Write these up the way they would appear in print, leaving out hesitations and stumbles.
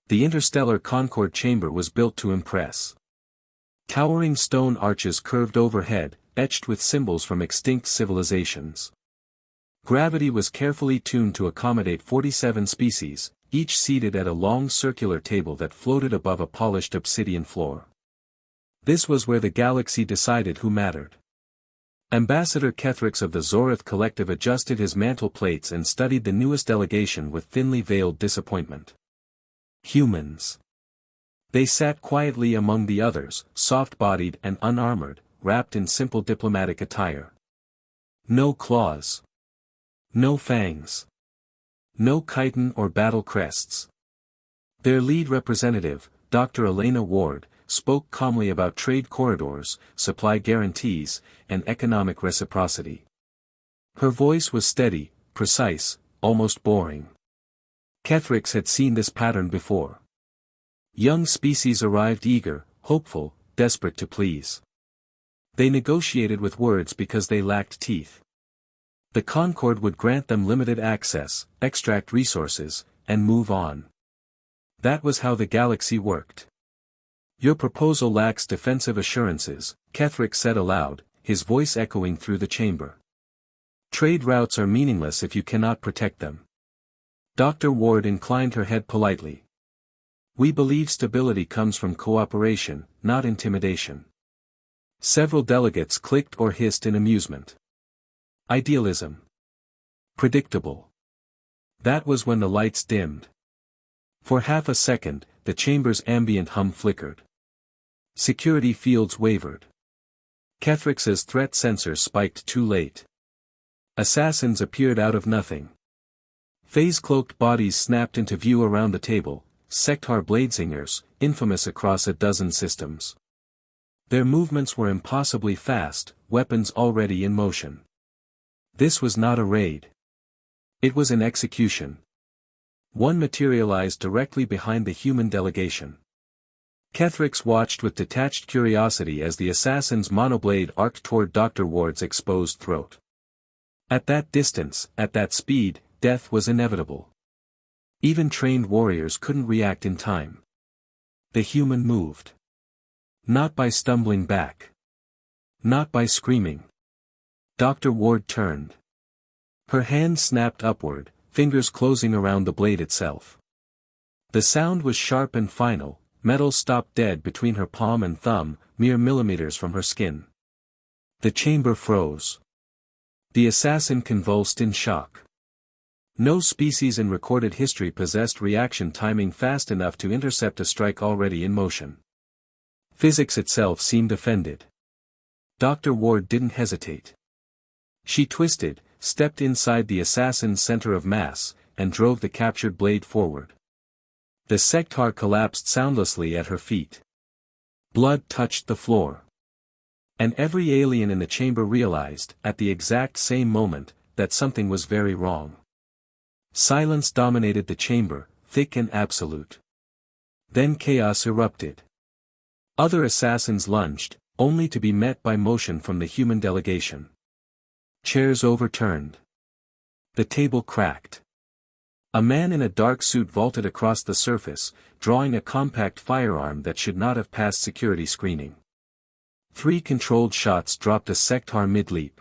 The interstellar Concorde chamber was built to impress. Towering stone arches curved overhead, etched with symbols from extinct civilizations. Gravity was carefully tuned to accommodate 47 species, each seated at a long circular table that floated above a polished obsidian floor. This was where the galaxy decided who mattered. Ambassador Kethrix of the Zorith Collective adjusted his mantle plates and studied the newest delegation with thinly veiled disappointment. Humans. They sat quietly among the others, soft-bodied and unarmored, wrapped in simple diplomatic attire. No claws. No fangs. No chitin or battle crests. Their lead representative, Dr. Elena Ward, spoke calmly about trade corridors, supply guarantees, and economic reciprocity. Her voice was steady, precise, almost boring. Kethrix had seen this pattern before. Young species arrived eager, hopeful, desperate to please. They negotiated with words because they lacked teeth. The Concorde would grant them limited access, extract resources, and move on. That was how the galaxy worked. Your proposal lacks defensive assurances, Kethrix said aloud, his voice echoing through the chamber. Trade routes are meaningless if you cannot protect them. Dr. Ward inclined her head politely. We believe stability comes from cooperation, not intimidation. Several delegates clicked or hissed in amusement. Idealism. Predictable. That was when the lights dimmed. For half a second, the chamber's ambient hum flickered. Security fields wavered. Kethrix's threat sensor spiked too late. Assassins appeared out of nothing. Phase-cloaked bodies snapped into view around the table, Sectar bladesingers, infamous across a dozen systems. Their movements were impossibly fast, weapons already in motion. This was not a raid. It was an execution. One materialized directly behind the human delegation. Kethrix watched with detached curiosity as the assassin's monoblade arced toward Dr. Ward's exposed throat. At that distance, at that speed, death was inevitable. Even trained warriors couldn't react in time. The human moved. Not by stumbling back. Not by screaming. Dr. Ward turned. Her hand snapped upward, fingers closing around the blade itself. The sound was sharp and final, metal stopped dead between her palm and thumb, mere millimeters from her skin. The chamber froze. The assassin convulsed in shock. No species in recorded history possessed reaction timing fast enough to intercept a strike already in motion. Physics itself seemed offended. Dr. Ward didn't hesitate. She twisted, stepped inside the assassin's center of mass, and drove the captured blade forward. The Sectar collapsed soundlessly at her feet. Blood touched the floor. And every alien in the chamber realized, at the exact same moment, that something was very wrong. Silence dominated the chamber, thick and absolute. Then chaos erupted. Other assassins lunged, only to be met by motion from the human delegation. Chairs overturned. The table cracked. A man in a dark suit vaulted across the surface, drawing a compact firearm that should not have passed security screening. 3 controlled shots dropped a Sectar mid-leap.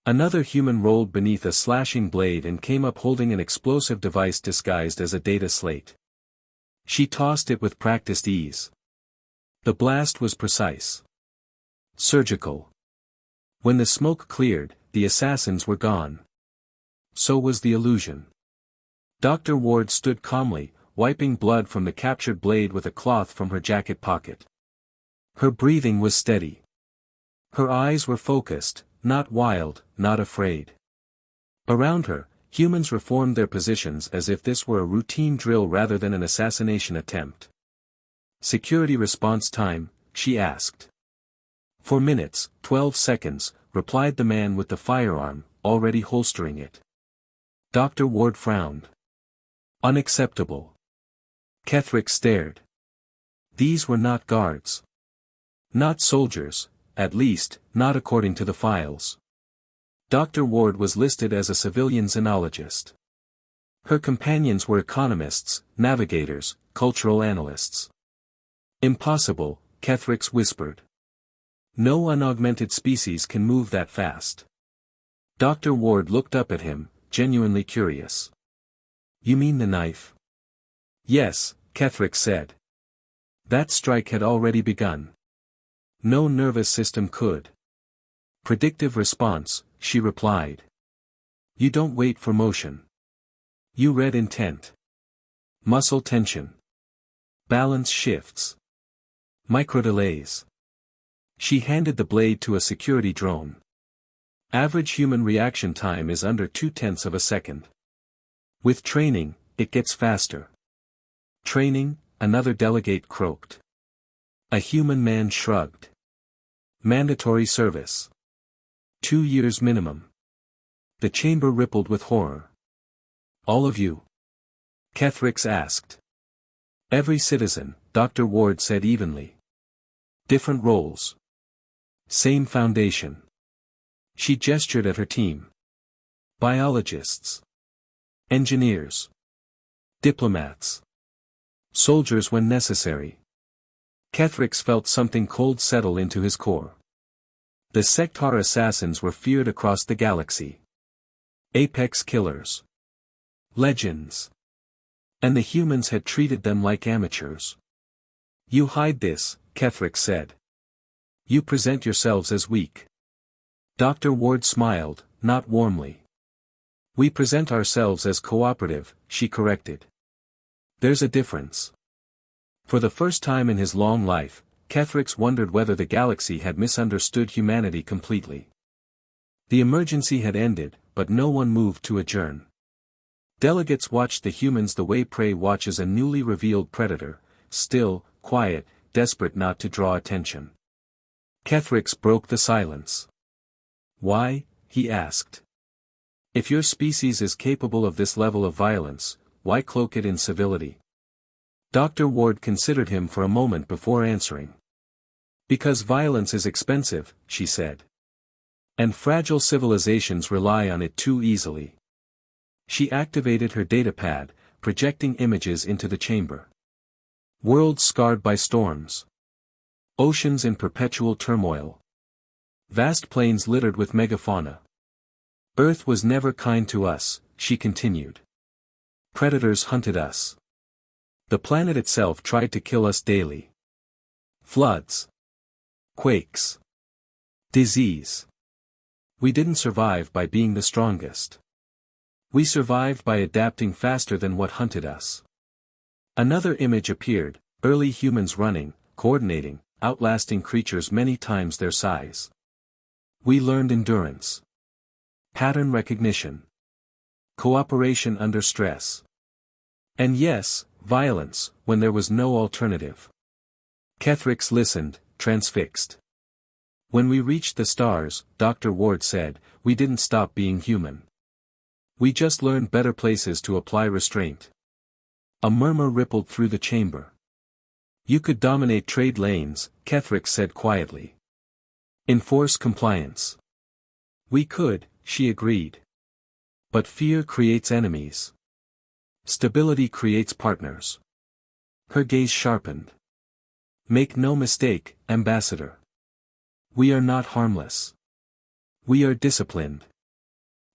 Another human rolled beneath a slashing blade and came up holding an explosive device disguised as a data slate. She tossed it with practiced ease. The blast was precise. Surgical. When the smoke cleared, the assassins were gone. So was the illusion. Dr. Ward stood calmly, wiping blood from the captured blade with a cloth from her jacket pocket. Her breathing was steady. Her eyes were focused, not wild, not afraid. Around her, humans reformed their positions as if this were a routine drill rather than an assassination attempt. Security response time, she asked. 4 minutes, 12 seconds, replied the man with the firearm, already holstering it. Dr. Ward frowned. Unacceptable. Kethrix stared. These were not guards. Not soldiers, at least, not according to the files. Dr. Ward was listed as a civilian xenologist. Her companions were economists, navigators, cultural analysts. Impossible, Kethrix whispered. No unaugmented species can move that fast. Dr. Ward looked up at him, genuinely curious. You mean the knife? Yes, Kethrix said. That strike had already begun. No nervous system could. Predictive response, she replied. You don't wait for motion. You read intent. Muscle tension. Balance shifts. Microdelays. She handed the blade to a security drone. Average human reaction time is under 0.2 of a second. With training, it gets faster. Training, another delegate croaked. A human man shrugged. Mandatory service. 2 years minimum. The chamber rippled with horror. All of you? Kethrix asked. Every citizen, Dr. Ward said evenly. Different roles. Same foundation. She gestured at her team. Biologists. Engineers. Diplomats. Soldiers when necessary. Kethrix felt something cold settle into his core. The Sectar assassins were feared across the galaxy. Apex killers. Legends. And the humans had treated them like amateurs. You hide this, Kethrix said. You present yourselves as weak. Dr. Ward smiled, not warmly. We present ourselves as cooperative, she corrected. There's a difference. For the first time in his long life, Kethrix wondered whether the galaxy had misunderstood humanity completely. The emergency had ended, but no one moved to adjourn. Delegates watched the humans the way prey watches a newly revealed predator, still, quiet, desperate not to draw attention. Kethrix broke the silence. Why? He asked. If your species is capable of this level of violence, why cloak it in civility? Dr. Ward considered him for a moment before answering. Because violence is expensive, she said. And fragile civilizations rely on it too easily. She activated her datapad, projecting images into the chamber. Worlds scarred by storms. Oceans in perpetual turmoil. Vast plains littered with megafauna. Earth was never kind to us, she continued. Predators hunted us. The planet itself tried to kill us daily. Floods. Quakes. Disease. We didn't survive by being the strongest. We survived by adapting faster than what hunted us. Another image appeared, early humans running, coordinating, outlasting creatures many times their size. We learned endurance. Pattern recognition. Cooperation under stress. And yes, violence, when there was no alternative. Kethrix listened, transfixed. When we reached the stars, Dr. Ward said, we didn't stop being human. We just learned better places to apply restraint. A murmur rippled through the chamber. You could dominate trade lanes, Kethrix said quietly. Enforce compliance. We could, she agreed. But fear creates enemies. Stability creates partners. Her gaze sharpened. Make no mistake, Ambassador. We are not harmless. We are disciplined.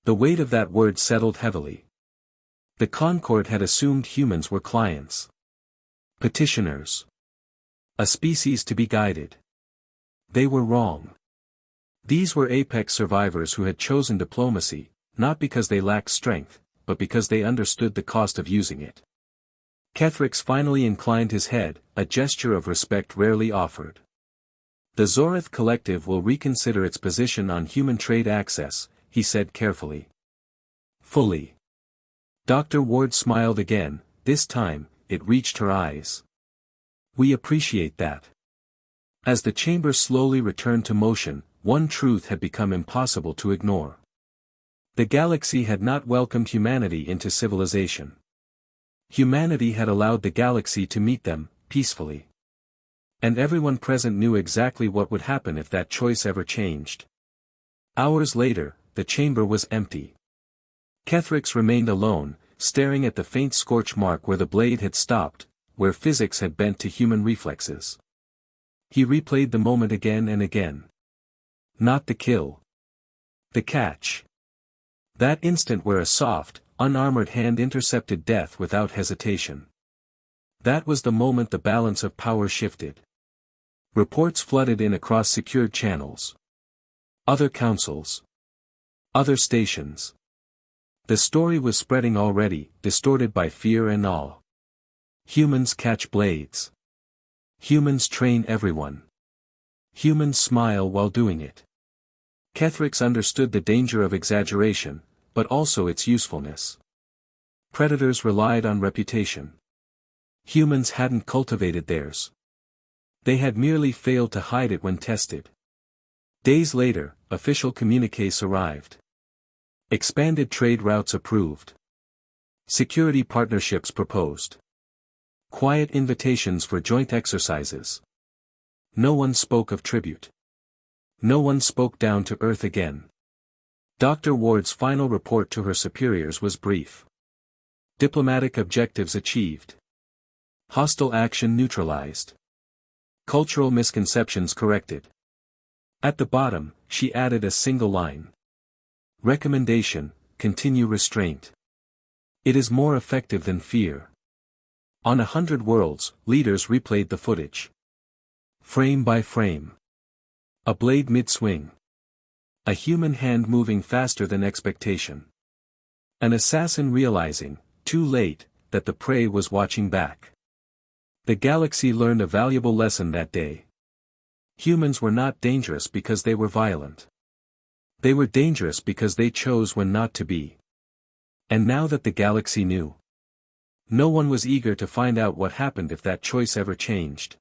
The weight of that word settled heavily. The Concord had assumed humans were clients. Petitioners. A species to be guided. They were wrong. These were apex survivors who had chosen diplomacy, not because they lacked strength, but because they understood the cost of using it. Kethrix finally inclined his head, a gesture of respect rarely offered. The Zorith Collective will reconsider its position on human trade access, he said carefully. Fully. Dr. Ward smiled again, this time, it reached her eyes. We appreciate that. As the chamber slowly returned to motion, one truth had become impossible to ignore. The galaxy had not welcomed humanity into civilization. Humanity had allowed the galaxy to meet them, peacefully. And everyone present knew exactly what would happen if that choice ever changed. Hours later, the chamber was empty. Kethrix remained alone, staring at the faint scorch mark where the blade had stopped, where physics had bent to human reflexes. He replayed the moment again and again. Not the kill. The catch. That instant where a soft, unarmored hand intercepted death without hesitation. That was the moment the balance of power shifted. Reports flooded in across secured channels. Other councils. Other stations. The story was spreading already, distorted by fear and awe. Humans catch blades. Humans train everyone. Humans smile while doing it. Kethrix understood the danger of exaggeration, but also its usefulness. Predators relied on reputation. Humans hadn't cultivated theirs. They had merely failed to hide it when tested. Days later, official communiques arrived. Expanded trade routes approved. Security partnerships proposed. Quiet invitations for joint exercises. No one spoke of tribute. No one spoke down to earth again. Dr. Ward's final report to her superiors was brief. Diplomatic objectives achieved. Hostile action neutralized. Cultural misconceptions corrected. At the bottom, she added a single line. Recommendation, continue restraint. It is more effective than fear. On 100 worlds, leaders replayed the footage. Frame by frame. A blade mid-swing. A human hand moving faster than expectation. An assassin realizing, too late, that the prey was watching back. The galaxy learned a valuable lesson that day. Humans were not dangerous because they were violent. They were dangerous because they chose when not to be. And now that the galaxy knew, no one was eager to find out what happened if that choice ever changed.